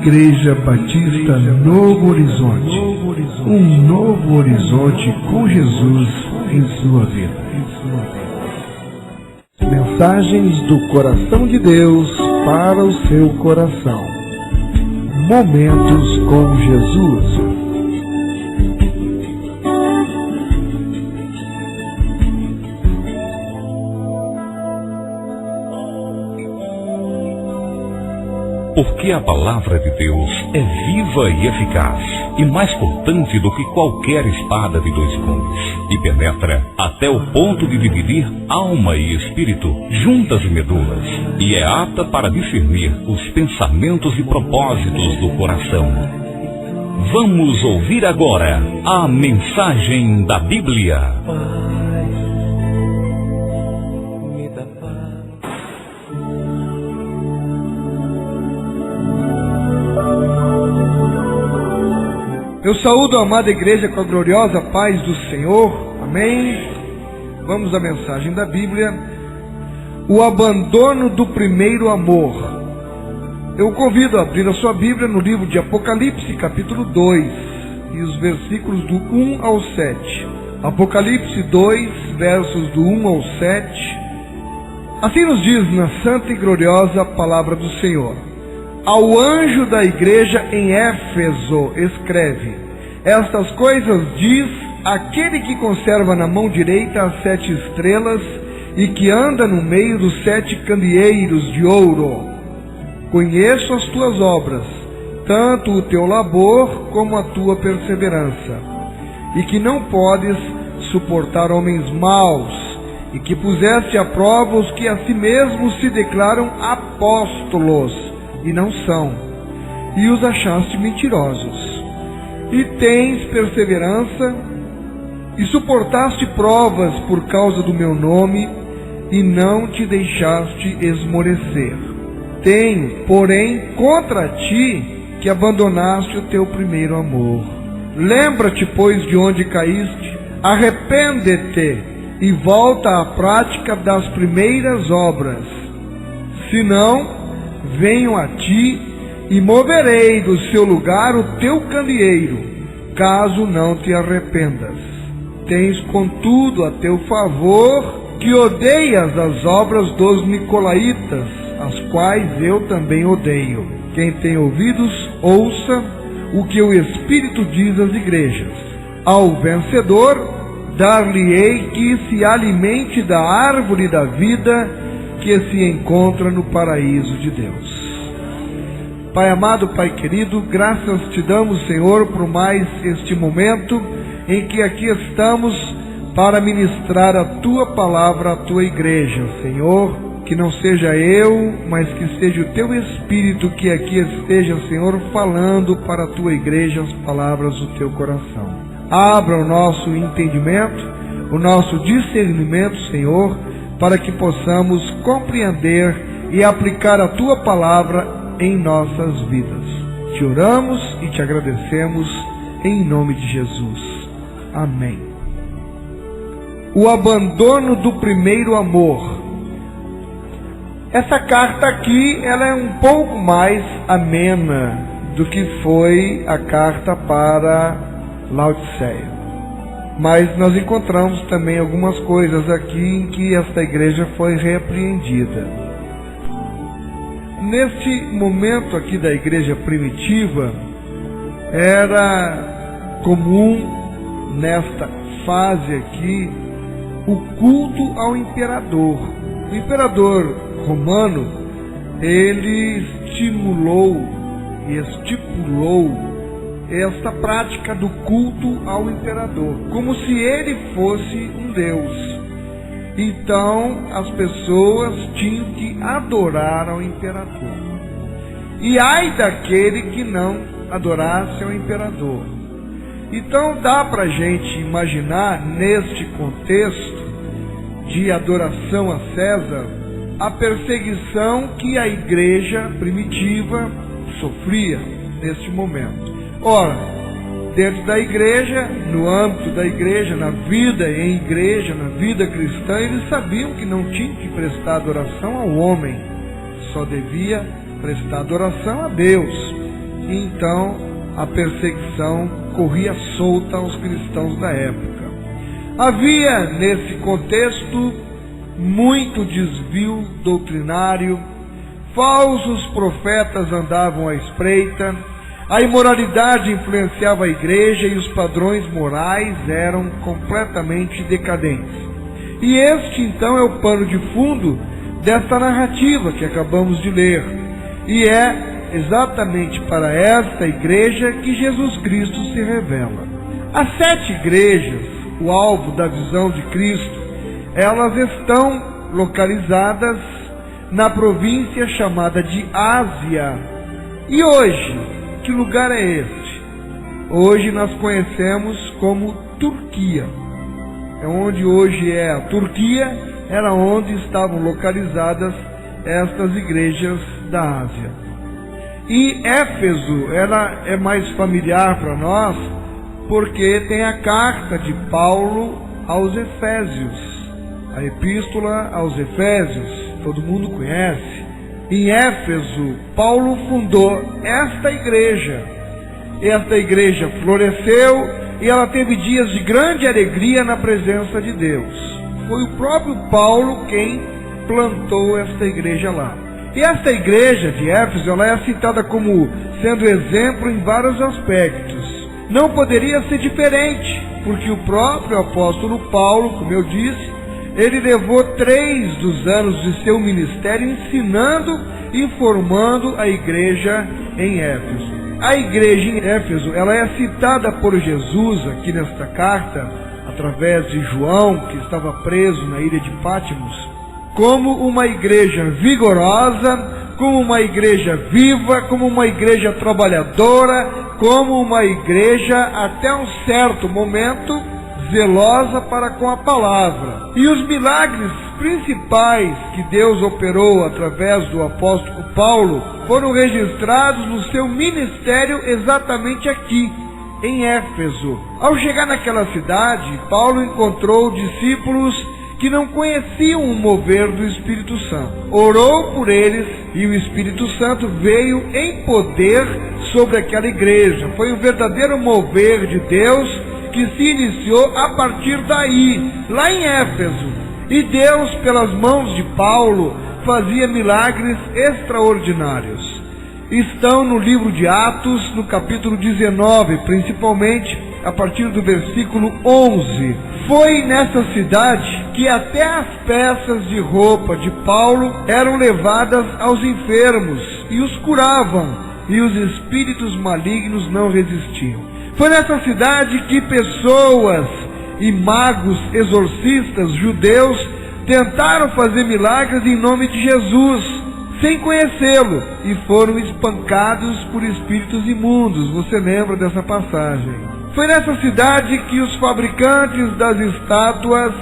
Igreja Batista Novo Horizonte. Um novo horizonte com Jesus em sua vida. Mensagens do coração de Deus para o seu coração. Momentos com Jesus. Porque a palavra de Deus é viva e eficaz, e mais cortante do que qualquer espada de dois gumes, e penetra até o ponto de dividir alma e espírito, juntas e medulas, e é apta para discernir os pensamentos e propósitos do coração. Vamos ouvir agora a mensagem da Bíblia. Eu saúdo a amada igreja com a gloriosa paz do Senhor. Amém. Vamos à mensagem da Bíblia. O abandono do primeiro amor. Eu convido a abrir a sua Bíblia no livro de Apocalipse, capítulo 2, e os versículos do 1 ao 7. Apocalipse 2, versos do 1 ao 7. Assim nos diz na santa e gloriosa palavra do Senhor. Ao anjo da igreja em Éfeso escreve: estas coisas diz aquele que conserva na mão direita as 7 estrelas e que anda no meio dos 7 candeeiros de ouro. Conheço as tuas obras, tanto o teu labor como a tua perseverança, e que não podes suportar homens maus, e que puseste à prova os que a si mesmos se declaram apóstolos, e não são, e os achaste mentirosos. E tens perseverança, e suportaste provas por causa do meu nome, e não te deixaste esmorecer. Tenho, porém, contra ti, que abandonaste o teu primeiro amor. Lembra-te, pois, de onde caíste, arrepende-te, e volta à prática das primeiras obras. Senão, venho a ti e moverei do seu lugar o teu candeeiro, caso não te arrependas. Tens, contudo, a teu favor que odeias as obras dos nicolaítas, as quais eu também odeio. Quem tem ouvidos, ouça o que o Espírito diz às igrejas. Ao vencedor, dar-lhe-ei que se alimente da árvore da vida que se encontra no paraíso de Deus. Pai amado, Pai querido, graças te damos, Senhor, por mais este momento em que aqui estamos para ministrar a tua palavra à tua igreja, Senhor. Que não seja eu, mas que seja o teu Espírito que aqui esteja, Senhor, falando para a tua igreja as palavras do teu coração. Abra o nosso entendimento, o nosso discernimento, Senhor, para que possamos compreender e aplicar a tua palavra em nossas vidas. Te oramos e te agradecemos em nome de Jesus. Amém. O abandono do primeiro amor. Essa carta aqui, ela é um pouco mais amena do que foi a carta para Laodiceia. Mas nós encontramos também algumas coisas aqui em que esta igreja foi repreendida. Neste momento aqui da igreja primitiva, era comum, nesta fase aqui, o culto ao imperador. O imperador romano, ele estimulou e estipulou esta prática do culto ao imperador, como se ele fosse um deus. Então as pessoas tinham que adorar ao imperador. E ai daquele que não adorasse ao imperador. Então dá para a gente imaginar, neste contexto de adoração a César, a perseguição que a igreja primitiva sofria neste momento. Ora, dentro da igreja, no âmbito da igreja, na vida em igreja, na vida cristã, eles sabiam que não tinham que prestar adoração ao homem, só devia prestar adoração a Deus. e então a perseguição corria solta aos cristãos da época. Havia nesse contexto muito desvio doutrinário, falsos profetas andavam à espreita, a imoralidade influenciava a igreja e os padrões morais eram completamente decadentes. E este então é o pano de fundo desta narrativa que acabamos de ler. E é exatamente para esta igreja que Jesus Cristo se revela. As 7 igrejas, o alvo da visão de Cristo, elas estão localizadas na província chamada de Ásia. E hoje, que lugar é este? Hoje nós conhecemos como Turquia. É onde hoje é a Turquia, era onde estavam localizadas estas igrejas da Ásia. E Éfeso, ela é mais familiar para nós, porque tem a carta de Paulo aos Efésios, a epístola aos Efésios, todo mundo conhece. Em Éfeso, Paulo fundou esta igreja. Esta igreja floresceu e ela teve dias de grande alegria na presença de Deus. Foi o próprio Paulo quem plantou esta igreja lá. E esta igreja de Éfeso, ela é citada como sendo exemplo em vários aspectos. Não poderia ser diferente, porque o próprio apóstolo Paulo, como eu disse, ele levou 3 dos anos de seu ministério ensinando e formando a igreja em Éfeso. A igreja em Éfeso, ela é citada por Jesus aqui nesta carta, através de João, que estava preso na ilha de Pátimos, como uma igreja vigorosa, como uma igreja viva, como uma igreja trabalhadora, como uma igreja, até um certo momento, zelosa para com a palavra. E os milagres principais que Deus operou através do apóstolo Paulo foram registrados no seu ministério exatamente aqui, em Éfeso. Ao chegar naquela cidade, Paulo encontrou discípulos que não conheciam o mover do Espírito Santo. Orou por eles e o Espírito Santo veio em poder sobre aquela igreja. Foi um verdadeiro mover de Deus que se iniciou a partir daí, lá em Éfeso. E Deus, pelas mãos de Paulo, fazia milagres extraordinários. Estão no livro de Atos, no capítulo 19, principalmente a partir do versículo 11. Foi nessa cidade que até as peças de roupa de Paulo eram levadas aos enfermos e os curavam, e os espíritos malignos não resistiam. Foi nessa cidade que pessoas e magos exorcistas judeus tentaram fazer milagres em nome de Jesus, sem conhecê-lo, e foram espancados por espíritos imundos. Você lembra dessa passagem? Foi nessa cidade que os fabricantes das estátuas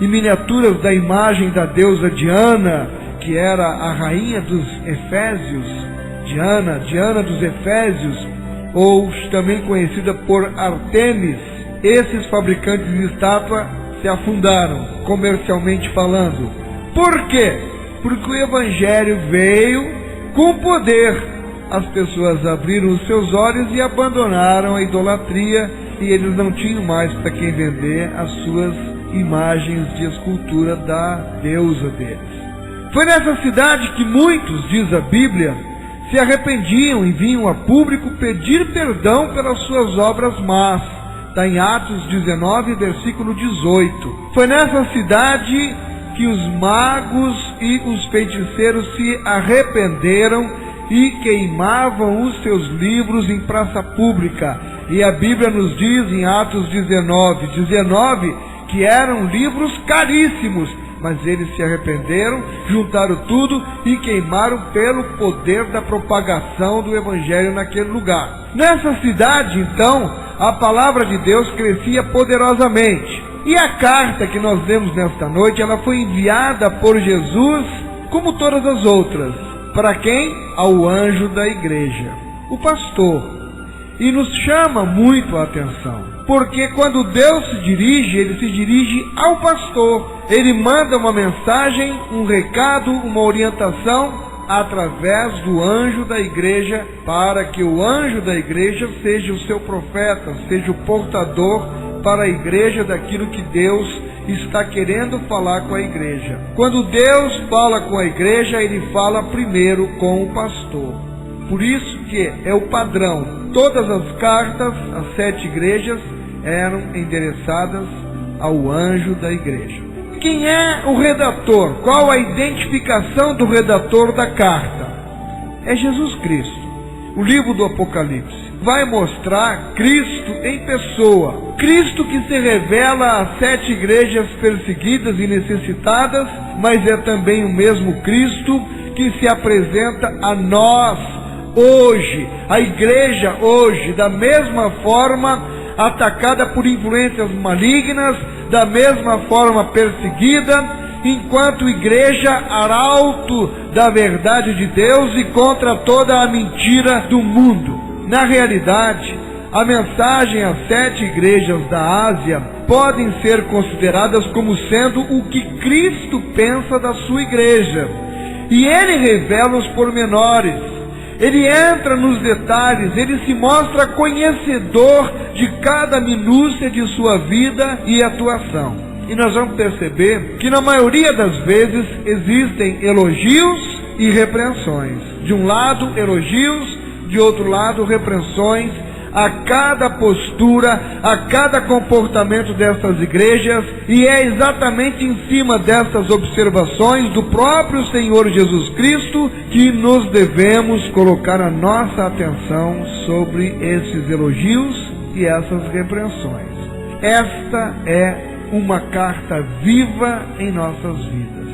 e miniaturas da imagem da deusa Diana, que era a rainha dos Efésios, Diana dos Efésios, ou também conhecida por Artemis, esses fabricantes de estátua se afundaram, comercialmente falando. Por quê? Porque o Evangelho veio com poder. As pessoas abriram os seus olhos e abandonaram a idolatria, e eles não tinham mais para quem vender as suas imagens de escultura da deusa deles. Foi nessa cidade que muitos, diz a Bíblia, se arrependiam e vinham a público pedir perdão pelas suas obras más. Está em Atos 19, versículo 18. Foi nessa cidade que os magos e os feiticeiros se arrependeram e queimavam os seus livros em praça pública. E a Bíblia nos diz em Atos 19, que eram livros caríssimos, mas eles se arrependeram, juntaram tudo e queimaram pelo poder da propagação do Evangelho naquele lugar. Nessa cidade, então, a palavra de Deus crescia poderosamente. E a carta que nós lemos nesta noite, ela foi enviada por Jesus, como todas as outras. Para quem? Ao anjo da igreja, o pastor. E nos chama muito a atenção, porque quando Deus se dirige, Ele se dirige ao pastor. Ele manda uma mensagem, um recado, uma orientação através do anjo da igreja, para que o anjo da igreja seja o seu profeta, seja o portador para a igreja daquilo que Deus está querendo falar com a igreja. Quando Deus fala com a igreja, Ele fala primeiro com o pastor. Por isso que é o padrão. Todas as cartas às 7 igrejas eram endereçadas ao anjo da igreja. Quem é o redator? Qual a identificação do redator da carta? É Jesus Cristo. O livro do Apocalipse vai mostrar Cristo em pessoa. Cristo que se revela às 7 igrejas perseguidas e necessitadas, mas é também o mesmo Cristo que se apresenta a nós hoje, a igreja hoje, da mesma forma atacada por influências malignas, da mesma forma perseguida, enquanto igreja arauto da verdade de Deus e contra toda a mentira do mundo. Na realidade, a mensagem às 7 igrejas da Ásia podem ser consideradas como sendo o que Cristo pensa da sua igreja. E Ele revela os pormenores. Ele entra nos detalhes, Ele se mostra conhecedor de cada minúcia de sua vida e atuação. E nós vamos perceber que na maioria das vezes existem elogios e repreensões. De um lado, elogios, de outro lado, repreensões a cada postura, a cada comportamento dessas igrejas, e é exatamente em cima dessas observações do próprio Senhor Jesus Cristo que nos devemos colocar a nossa atenção sobre esses elogios e essas repreensões. Esta é uma carta viva em nossas vidas.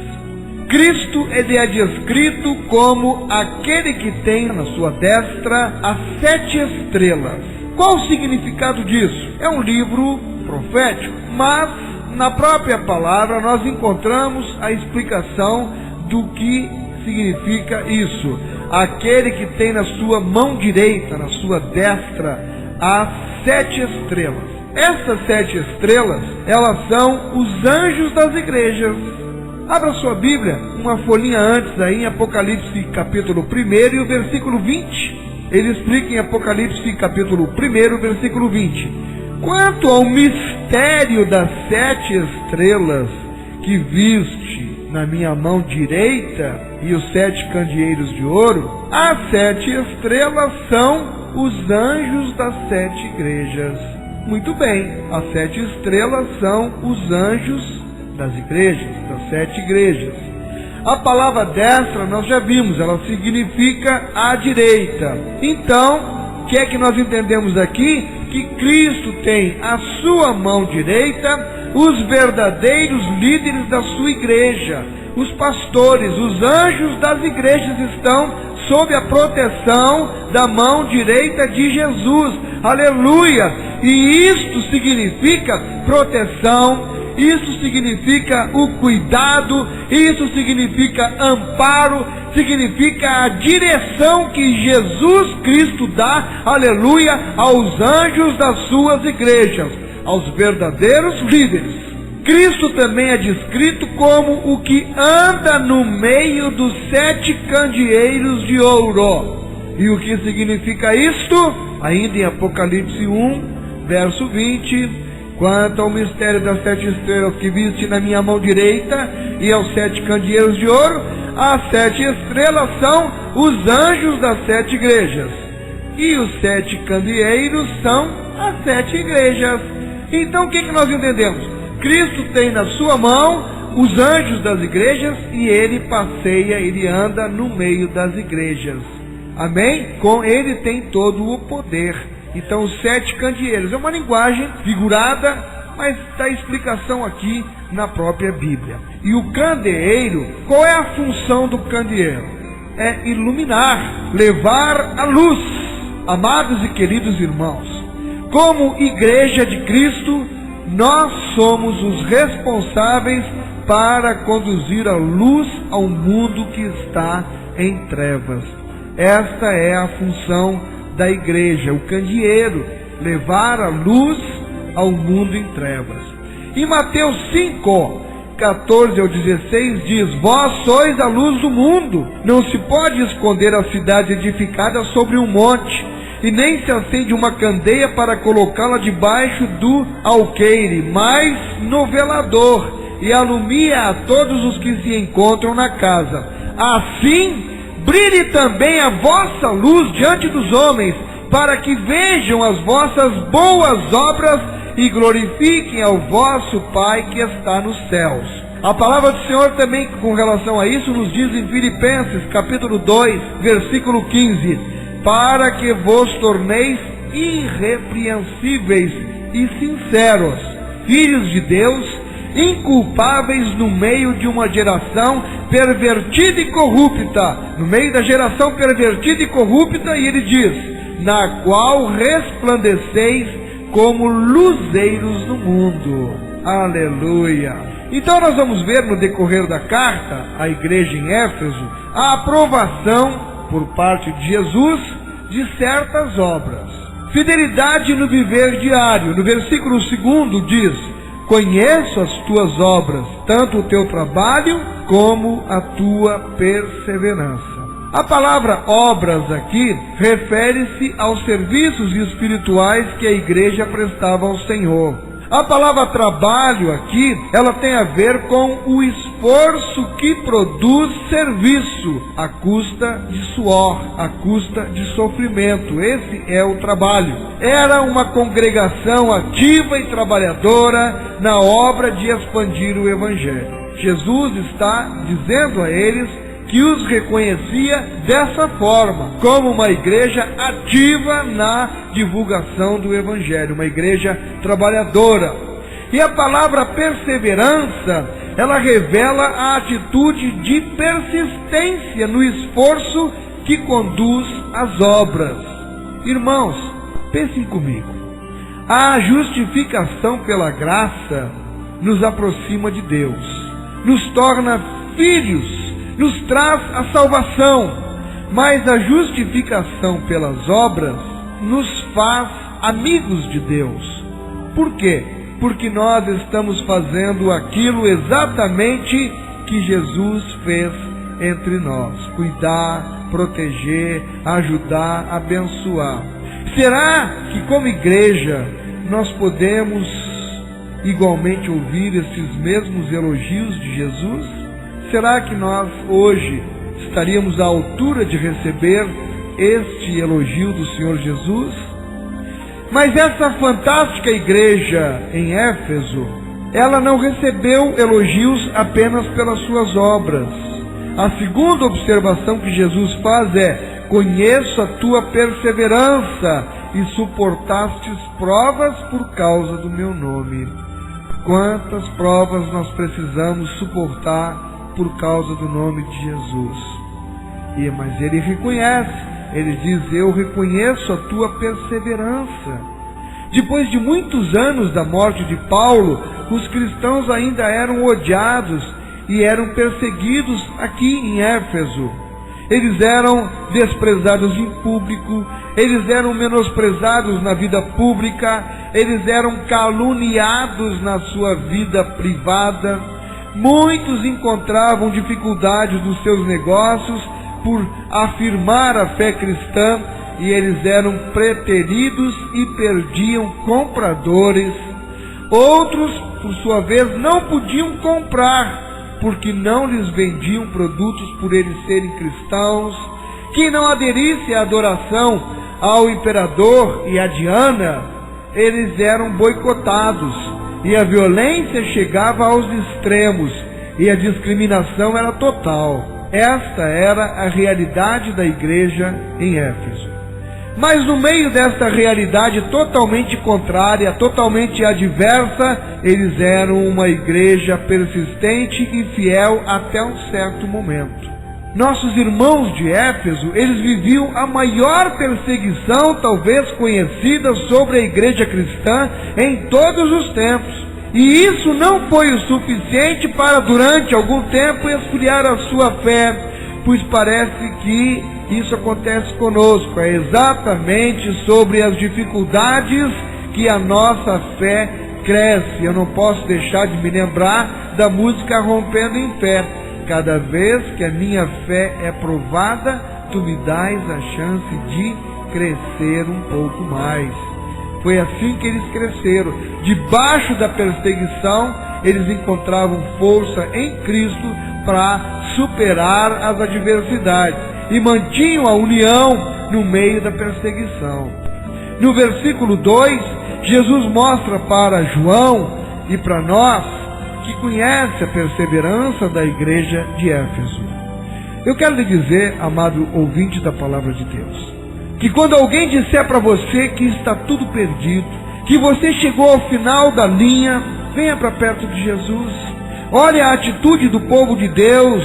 Cristo, ele é descrito como aquele que tem na sua destra as 7 estrelas. Qual o significado disso? É um livro profético, mas na própria palavra nós encontramos a explicação do que significa isso. Aquele que tem na sua mão direita, na sua destra, as 7 estrelas. Essas 7 estrelas, elas são os anjos das igrejas. Abra sua Bíblia, uma folhinha antes aí, em Apocalipse capítulo 1 e o versículo 20. Ele explica em Apocalipse capítulo 1, versículo 20. Quanto ao mistério das 7 estrelas que viste na minha mão direita e os 7 candeeiros de ouro, as 7 estrelas são os anjos das 7 igrejas. Muito bem, as 7 estrelas são os anjos das igrejas, das 7 igrejas. A palavra destra nós já vimos, ela significa à direita. Então, o que é que nós entendemos aqui? Que Cristo tem à sua mão direita os verdadeiros líderes da sua igreja, os pastores, os anjos das igrejas estão sob a proteção da mão direita de Jesus. Aleluia! E isto significa proteção, isso significa o cuidado, isso significa amparo, significa a direção que Jesus Cristo dá, aleluia, aos anjos das suas igrejas, aos verdadeiros líderes. Cristo também é descrito como o que anda no meio dos 7 candeeiros de ouro. E o que significa isto? Ainda em Apocalipse 1, verso 20... Quanto ao mistério das 7 estrelas que viste na minha mão direita e aos 7 candeeiros de ouro, as 7 estrelas são os anjos das 7 igrejas. E os 7 candeeiros são as 7 igrejas. Então o que nós entendemos? Cristo tem na sua mão os anjos das igrejas e ele passeia, ele anda no meio das igrejas. Amém? Com ele tem todo o poder. Então os 7 candeeiros é uma linguagem figurada, mas dá explicação aqui na própria Bíblia. E o candeeiro, qual é a função do candeeiro? É iluminar, levar a luz. Amados e queridos irmãos, como igreja de Cristo, nós somos os responsáveis para conduzir a luz ao mundo que está em trevas. Esta é a função da igreja, o candeeiro, levar a luz ao mundo em trevas. Em Mateus 5, 14 ao 16 diz: Vós sois a luz do mundo. Não se pode esconder a cidade edificada sobre um monte, e nem se acende uma candeia para colocá-la debaixo do alqueire, mas no velador, e alumia a todos os que se encontram na casa. Assim, brilhe também a vossa luz diante dos homens, para que vejam as vossas boas obras e glorifiquem ao vosso Pai que está nos céus. A palavra do Senhor também com relação a isso nos diz em Filipenses capítulo 2, versículo 15: para que vos torneis irrepreensíveis e sinceros, filhos de Deus, inculpáveis no meio de uma geração pervertida e corrupta. No meio da geração pervertida e corrupta, e ele diz: na qual resplandeceis como luzeiros no mundo. Aleluia! Então nós vamos ver no decorrer da carta à igreja em Éfeso a aprovação por parte de Jesus de certas obras. Fidelidade no viver diário. No versículo 2 diz: conheço as tuas obras, tanto o teu trabalho como a tua perseverança. A palavra obras aqui refere-se aos serviços espirituais que a igreja prestava ao Senhor. A palavra trabalho aqui, ela tem a ver com o esforço que produz serviço, à custa de suor, à custa de sofrimento. Esse é o trabalho. Era uma congregação ativa e trabalhadora na obra de expandir o Evangelho. Jesus está dizendo a eles que os reconhecia dessa forma, como uma igreja ativa na divulgação do Evangelho, uma igreja trabalhadora. E a palavra perseverança, ela revela a atitude de persistência no esforço que conduz às obras. Irmãos, pensem comigo. A justificação pela graça nos aproxima de Deus, nos torna filhos, nos traz a salvação, mas a justificação pelas obras nos faz amigos de Deus. Por quê? Porque nós estamos fazendo aquilo exatamente que Jesus fez entre nós: cuidar, proteger, ajudar, abençoar. Será que como igreja nós podemos igualmente ouvir esses mesmos elogios de Jesus? Será que nós hoje estaríamos à altura de receber este elogio do Senhor Jesus? Mas essa fantástica igreja em Éfeso, ela não recebeu elogios apenas pelas suas obras. A segunda observação que Jesus faz é: conheço a tua perseverança e suportastes provas por causa do meu nome. Quantas provas nós precisamos suportar por causa do nome de Jesus? Mas ele reconhece, ele diz: eu reconheço a tua perseverança. Depois de muitos anos da morte de Paulo, os cristãos ainda eram odiados e eram perseguidos aqui em Éfeso. Eles eram desprezados em público, eles eram menosprezados na vida pública, eles eram caluniados na sua vida privada. Muitos encontravam dificuldades nos seus negócios por afirmar a fé cristã, e eles eram preteridos e perdiam compradores. Outros, por sua vez, não podiam comprar, porque não lhes vendiam produtos por eles serem cristãos. Quem não aderisse à adoração ao imperador e a Diana, eles eram boicotados. E a violência chegava aos extremos, e a discriminação era total. Esta era a realidade da igreja em Éfeso. Mas no meio dessa realidade totalmente contrária, totalmente adversa, eles eram uma igreja persistente e fiel até um certo momento. Nossos irmãos de Éfeso, eles viviam a maior perseguição talvez conhecida sobre a igreja cristã em todos os tempos. E isso não foi o suficiente para durante algum tempo esfriar a sua fé, pois parece que isso acontece conosco. É exatamente sobre as dificuldades que a nossa fé cresce. Eu não posso deixar de me lembrar da música Rompendo em Fé. Cada vez que a minha fé é provada, tu me dás a chance de crescer um pouco mais. Foi assim que eles cresceram. Debaixo da perseguição, eles encontravam força em Cristo para superar as adversidades e mantinham a união no meio da perseguição. No versículo 2, Jesus mostra para João e para nós, que conhece a perseverança da igreja de Éfeso. Eu quero lhe dizer, amado ouvinte da palavra de Deus, que quando alguém disser para você que está tudo perdido, que você chegou ao final da linha, venha para perto de Jesus. Olhe a atitude do povo de Deus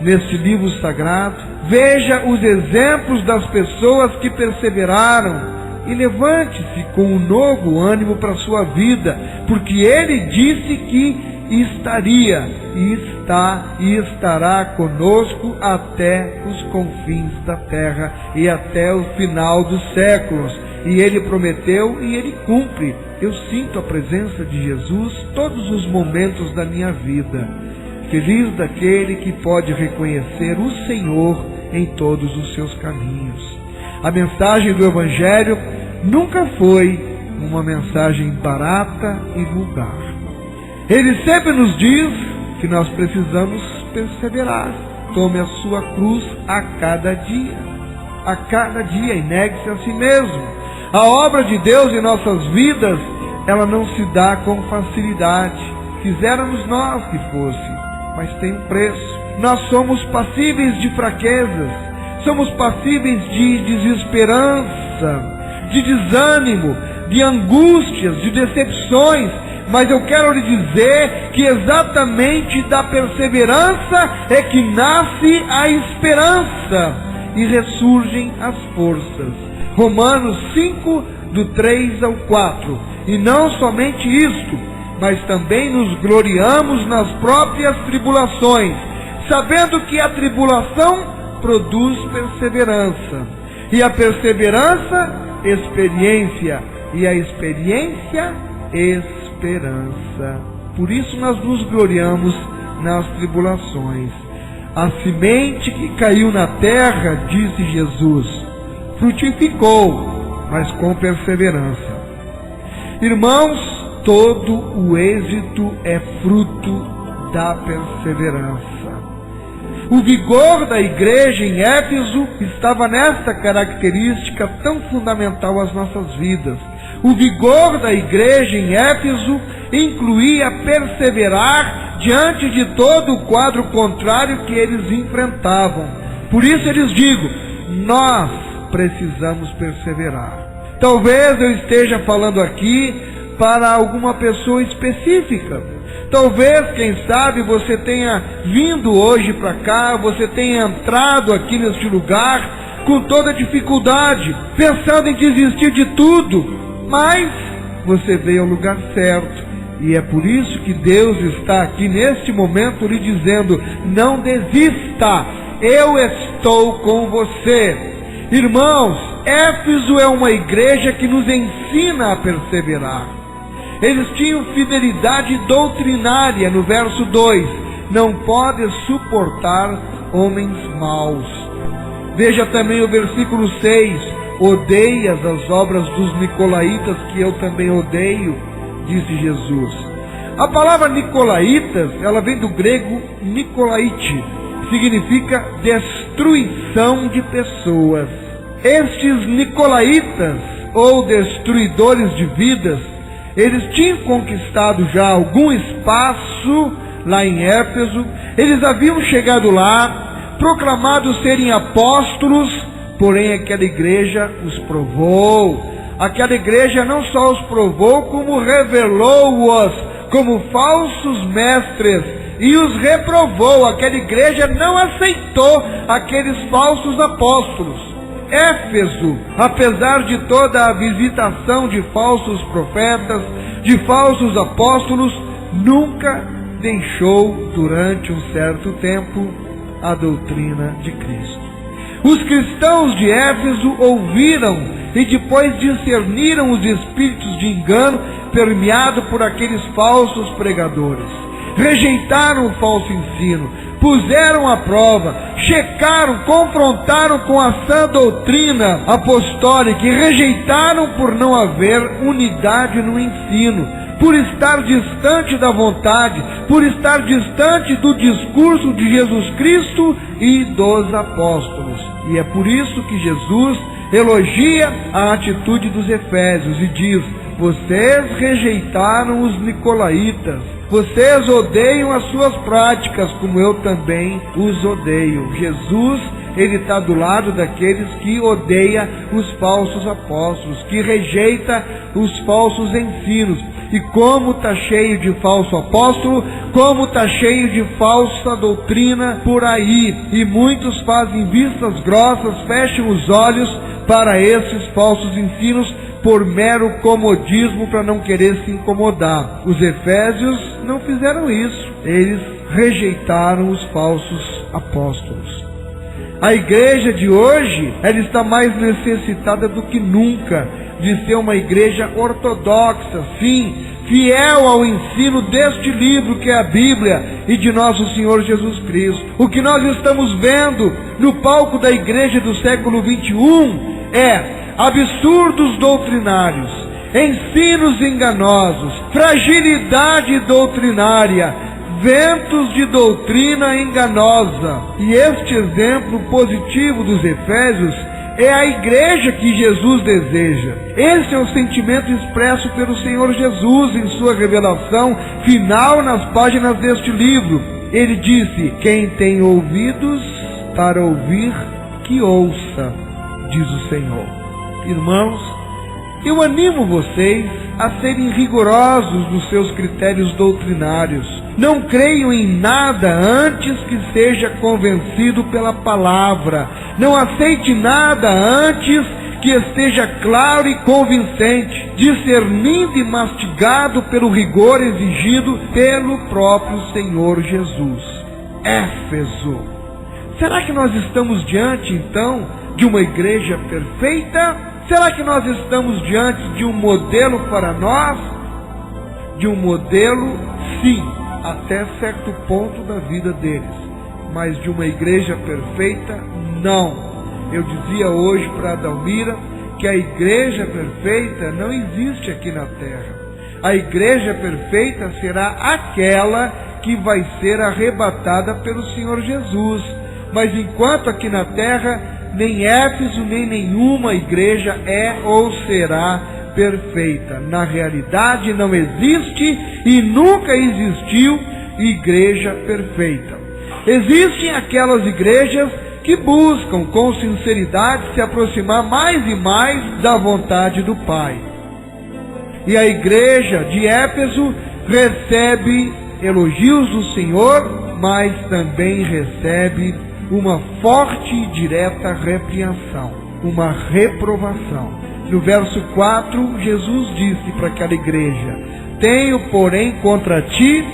nesse livro sagrado. Veja os exemplos das pessoas que perseveraram e levante-se com um novo ânimo para a sua vida, porque Ele disse que estaria, e está e estará conosco até os confins da terra e até o final dos séculos. E Ele prometeu e Ele cumpre. Eu sinto a presença de Jesus todos os momentos da minha vida. Feliz daquele que pode reconhecer o Senhor em todos os seus caminhos. A mensagem do Evangelho nunca foi uma mensagem barata e vulgar. Ele sempre nos diz que nós precisamos perseverar. Tome a sua cruz a cada dia. A cada dia, e negue-se a si mesmo. A obra de Deus em nossas vidas, ela não se dá com facilidade. Quiséramos nós que fosse, mas tem um preço. Nós somos passíveis de fraquezas, somos passíveis de desesperança, de desânimo, de angústias, de decepções, mas eu quero lhe dizer que exatamente da perseverança é que nasce a esperança e ressurgem as forças. Romanos 5, do 3 ao 4. E não somente isto, mas também nos gloriamos nas próprias tribulações, sabendo que a tribulação produz perseverança, e a perseverança, experiência, e a experiência, esperança. Por isso nós nos gloriamos nas tribulações. A semente que caiu na terra, disse Jesus, frutificou, mas com perseverança. Irmãos, todo o êxito é fruto da perseverança. O vigor da igreja em Éfeso estava nesta característica tão fundamental às nossas vidas. O vigor da igreja em Éfeso incluía perseverar diante de todo o quadro contrário que eles enfrentavam. Por isso eu lhes digo, nós precisamos perseverar. Talvez eu esteja falando aqui para alguma pessoa específica. Talvez, quem sabe, você tenha vindo hoje para cá, você tenha entrado aqui neste lugar com toda dificuldade, pensando em desistir de tudo, mas você veio ao lugar certo. E é por isso que Deus está aqui neste momento lhe dizendo, não desista, eu estou com você. Irmãos, Éfeso é uma igreja que nos ensina a perseverar. Eles tinham fidelidade doutrinária, no verso 2, não pode suportar homens maus. Veja também o versículo 6, odeias as obras dos nicolaítas, que eu também odeio, disse Jesus. A palavra nicolaítas, ela vem do grego nikolaite, significa destruição de pessoas. Estes nicolaítas, ou destruidores de vidas, eles tinham conquistado já algum espaço lá em Éfeso, eles haviam chegado lá, proclamados serem apóstolos, porém aquela igreja os provou. Aquela igreja não só os provou, como revelou-os como falsos mestres e os reprovou. Aquela igreja não aceitou aqueles falsos apóstolos. Éfeso, apesar de toda a visitação de falsos profetas, de falsos apóstolos, nunca deixou durante um certo tempo a doutrina de Cristo. Os cristãos de Éfeso ouviram e depois discerniram os espíritos de engano permeado por aqueles falsos pregadores. Rejeitaram o falso ensino, puseram à prova, checaram, confrontaram com a sã doutrina apostólica e rejeitaram por não haver unidade no ensino, por estar distante da vontade, por estar distante do discurso de Jesus Cristo e dos apóstolos. E é por isso que Jesus elogia a atitude dos efésios e diz: vocês rejeitaram os nicolaítas, vocês odeiam as suas práticas, como eu também os odeio. Jesus, ele está do lado daqueles que odeia os falsos apóstolos, que rejeita os falsos ensinos. E como está cheio de falso apóstolo, como está cheio de falsa doutrina por aí. E muitos fazem vistas grossas, fecham os olhos para esses falsos ensinos por mero comodismo, para não querer se incomodar. Os efésios não fizeram isso. Eles rejeitaram os falsos apóstolos. A igreja de hoje, ela está mais necessitada do que nunca de ser uma igreja ortodoxa, sim, fiel ao ensino deste livro que é a Bíblia e de nosso Senhor Jesus Cristo. O que nós estamos vendo no palco da igreja do século 21 é absurdos doutrinários, ensinos enganosos, fragilidade doutrinária, ventos de doutrina enganosa. E este exemplo positivo dos Efésios é a igreja que Jesus deseja. Esse é o sentimento expresso pelo Senhor Jesus em sua revelação final nas páginas deste livro. Ele disse: quem tem ouvidos para ouvir, que ouça, diz o Senhor. Irmãos, eu animo vocês a serem rigorosos nos seus critérios doutrinários. Não creiam em nada antes que seja convencido pela palavra. Não aceite nada antes que esteja claro e convincente, discernido e mastigado pelo rigor exigido pelo próprio Senhor Jesus. Éfeso. Será que nós estamos diante, então, de uma igreja perfeita? Será que nós estamos diante de um modelo para nós? De um modelo, sim, até certo ponto da vida deles. Mas de uma igreja perfeita, não. Eu dizia hoje para a Adalmira que a igreja perfeita não existe aqui na terra. A igreja perfeita será aquela que vai ser arrebatada pelo Senhor Jesus. Mas enquanto aqui na terra, nem Éfeso, nem nenhuma igreja é ou será perfeita. Na realidade não existe e nunca existiu igreja perfeita. Existem aquelas igrejas que buscam com sinceridade se aproximar mais e mais da vontade do Pai. E a igreja de Éfeso recebe elogios do Senhor, mas também recebe uma forte e direta repreensão, uma reprovação. No verso 4, Jesus disse para aquela igreja: tenho, porém, contra ti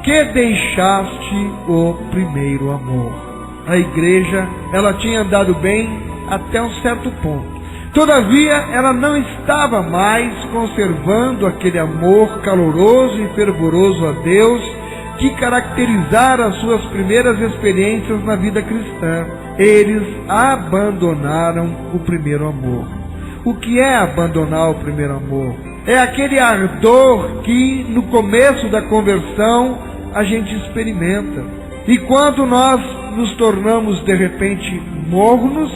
que deixaste o primeiro amor. A igreja, ela tinha andado bem até um certo ponto. Todavia, ela não estava mais conservando aquele amor caloroso e fervoroso a Deus que caracterizara as suas primeiras experiências na vida cristã. Eles abandonaram o primeiro amor. O que é abandonar o primeiro amor? É aquele ardor que no começo da conversão a gente experimenta. E quando nós nos tornamos de repente mornos,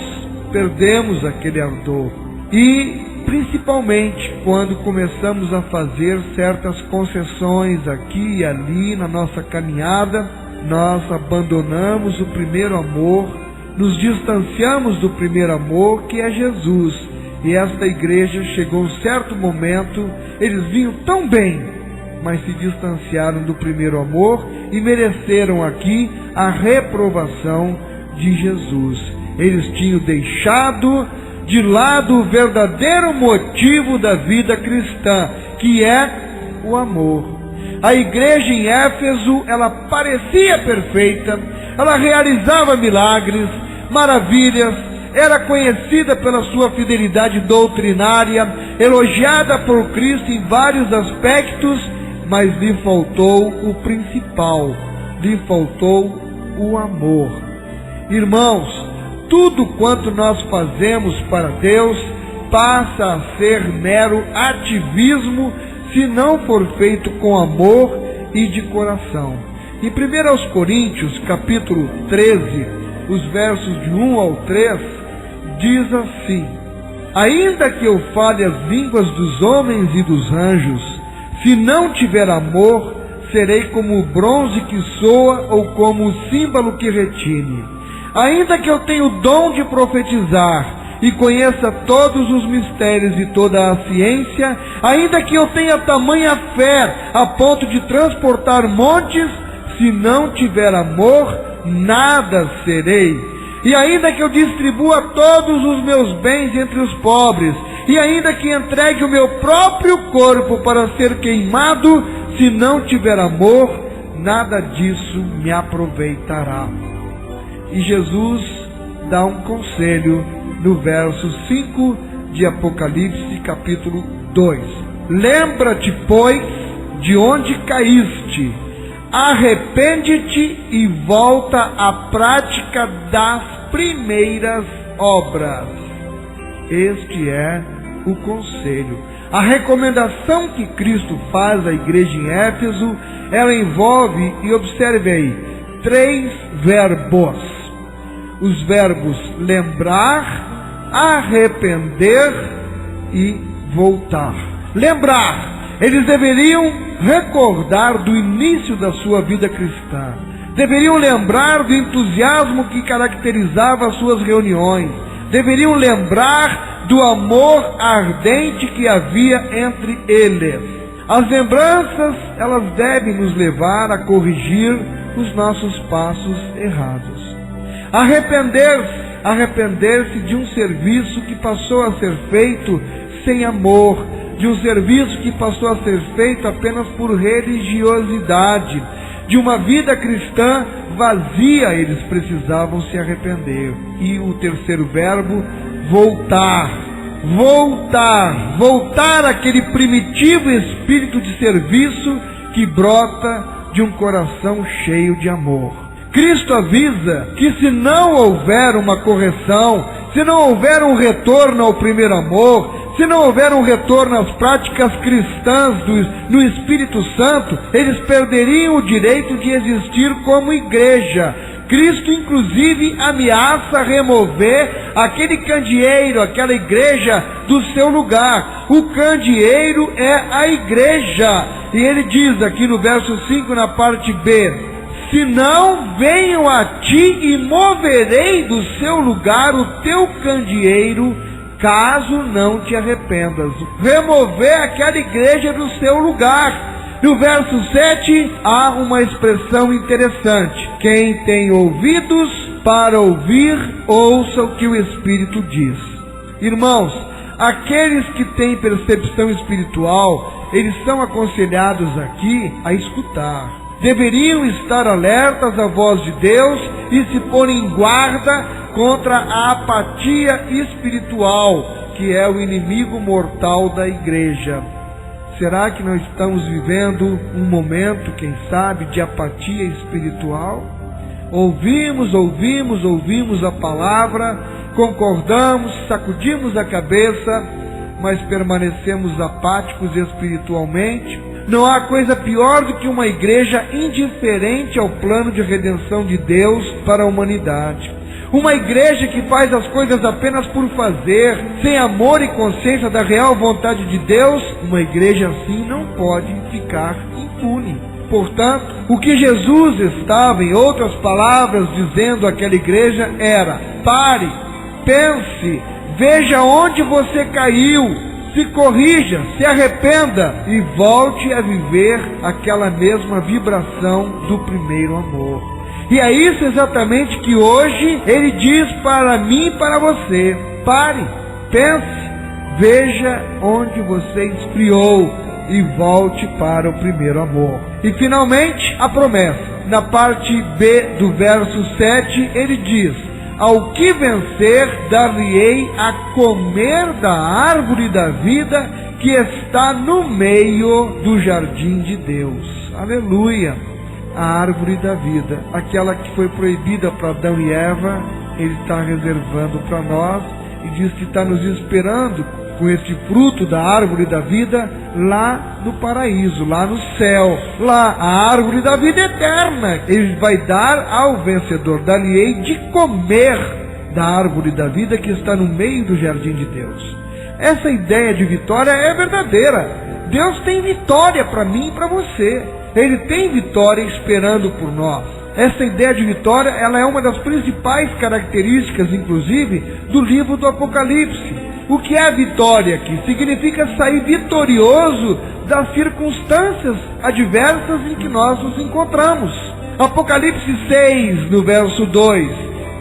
perdemos aquele ardor. E principalmente quando começamos a fazer certas concessões aqui e ali na nossa caminhada, nós abandonamos o primeiro amor, nos distanciamos do primeiro amor, que é Jesus. E esta igreja chegou um certo momento, eles vinham tão bem, mas se distanciaram do primeiro amor e mereceram aqui a reprovação de Jesus. Eles tinham deixado de lado o verdadeiro motivo da vida cristã, que é o amor. A igreja em Éfeso, ela parecia perfeita, ela realizava milagres, maravilhas, era conhecida pela sua fidelidade doutrinária, elogiada por Cristo em vários aspectos, mas lhe faltou o principal, lhe faltou o amor. Irmãos, tudo quanto nós fazemos para Deus passa a ser mero ativismo se não for feito com amor e de coração. Em 1 Coríntios, capítulo 13, os versos de 1 ao 3, diz assim: ainda que eu fale as línguas dos homens e dos anjos, se não tiver amor, serei como o bronze que soa ou como o símbolo que retine. Ainda que eu tenha o dom de profetizar e conheça todos os mistérios e toda a ciência, ainda que eu tenha tamanha fé a ponto de transportar montes, se não tiver amor, nada serei. E ainda que eu distribua todos os meus bens entre os pobres, e ainda que entregue o meu próprio corpo para ser queimado, se não tiver amor, nada disso me aproveitará. E Jesus dá um conselho no verso 5 de Apocalipse, capítulo 2. Lembra-te, pois, de onde caíste, arrepende-te e volta à prática das primeiras obras. Este é o conselho. A recomendação que Cristo faz à igreja em Éfeso, ela envolve, e observe aí, 3 verbos. Os verbos lembrar, arrepender e voltar. Lembrar, eles deveriam recordar do início da sua vida cristã. Deveriam lembrar do entusiasmo que caracterizava as suas reuniões. Deveriam lembrar do amor ardente que havia entre eles. As lembranças, elas devem nos levar a corrigir os nossos passos errados. Arrepender-se de um serviço que passou a ser feito sem amor, de um serviço que passou a ser feito apenas por religiosidade, de uma vida cristã vazia. Eles precisavam se arrepender. E o terceiro verbo, voltar. Voltar àquele primitivo espírito de serviço que brota de um coração cheio de amor. Cristo avisa que se não houver uma correção, se não houver um retorno ao primeiro amor, se não houver um retorno às práticas cristãs no Espírito Santo, eles perderiam o direito de existir como igreja. Cristo, inclusive, ameaça remover aquele candeeiro, aquela igreja, do seu lugar. O candeeiro é a igreja. E ele diz aqui no verso 5, na parte B: se não, venho a ti e moverei do seu lugar o teu candeeiro, caso não te arrependas. Remover aquela igreja do seu lugar. No verso 7, há uma expressão interessante: quem tem ouvidos para ouvir, ouça o que o Espírito diz. Irmãos, aqueles que têm percepção espiritual, eles são aconselhados aqui a escutar. Deveriam estar alertas à voz de Deus e se pôr em guarda contra a apatia espiritual, que é o inimigo mortal da igreja. Será que nós estamos vivendo um momento, quem sabe, de apatia espiritual? Ouvimos a palavra, concordamos, sacudimos a cabeça, mas permanecemos apáticos espiritualmente. Não há coisa pior do que uma igreja indiferente ao plano de redenção de Deus para a humanidade. Uma igreja que faz as coisas apenas por fazer, sem amor e consciência da real vontade de Deus, uma igreja assim não pode ficar impune. Portanto, o que Jesus estava, em outras palavras, dizendo àquela igreja era: pare, pense, veja onde você caiu, se corrija, se arrependa e volte a viver aquela mesma vibração do primeiro amor. E é isso exatamente que hoje ele diz para mim e para você: pare, pense, veja onde você esfriou e volte para o primeiro amor. E finalmente a promessa. Na parte B do verso 7 ele diz: ao que vencer, dar-lhe-ei a comer da árvore da vida que está no meio do jardim de Deus. Aleluia! A árvore da vida, aquela que foi proibida para Adão e Eva, Ele está reservando para nós e diz que está nos esperando com este fruto da árvore da vida lá no paraíso, lá no céu. Lá, a árvore da vida eterna. Ele vai dar ao vencedor, dar-lhe-ei de comer da árvore da vida que está no meio do jardim de Deus. Essa ideia de vitória é verdadeira. Deus tem vitória para mim e para você. Ele tem vitória esperando por nós. Essa ideia de vitória, ela é uma das principais características, inclusive, do livro do Apocalipse. O que é vitória aqui? Significa sair vitorioso das circunstâncias adversas em que nós nos encontramos. Apocalipse 6, no verso 2.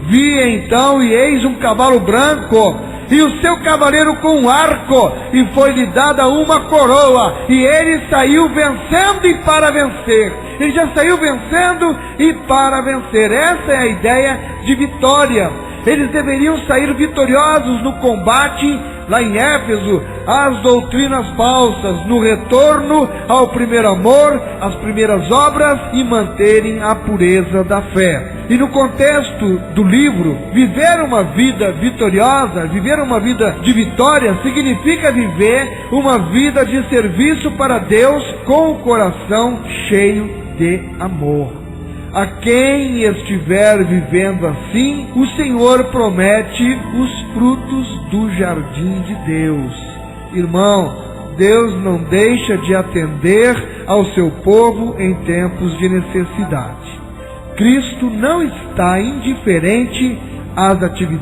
Vi então, e eis um cavalo branco, e o seu cavaleiro com um arco, e foi-lhe dada uma coroa, e ele saiu vencendo e para vencer. Ele já saiu vencendo e para vencer. Essa é a ideia de vitória. Eles deveriam sair vitoriosos no combate, lá em Éfeso, às doutrinas falsas, no retorno ao primeiro amor, às primeiras obras, e manterem a pureza da fé. E no contexto do livro, viver uma vida vitoriosa, viver uma vida de vitória, significa viver uma vida de serviço para Deus com o coração cheio de amor. A quem estiver vivendo assim, o Senhor promete os frutos do jardim de Deus. Irmão, Deus não deixa de atender ao seu povo em tempos de necessidade. Cristo não está indiferente às atividades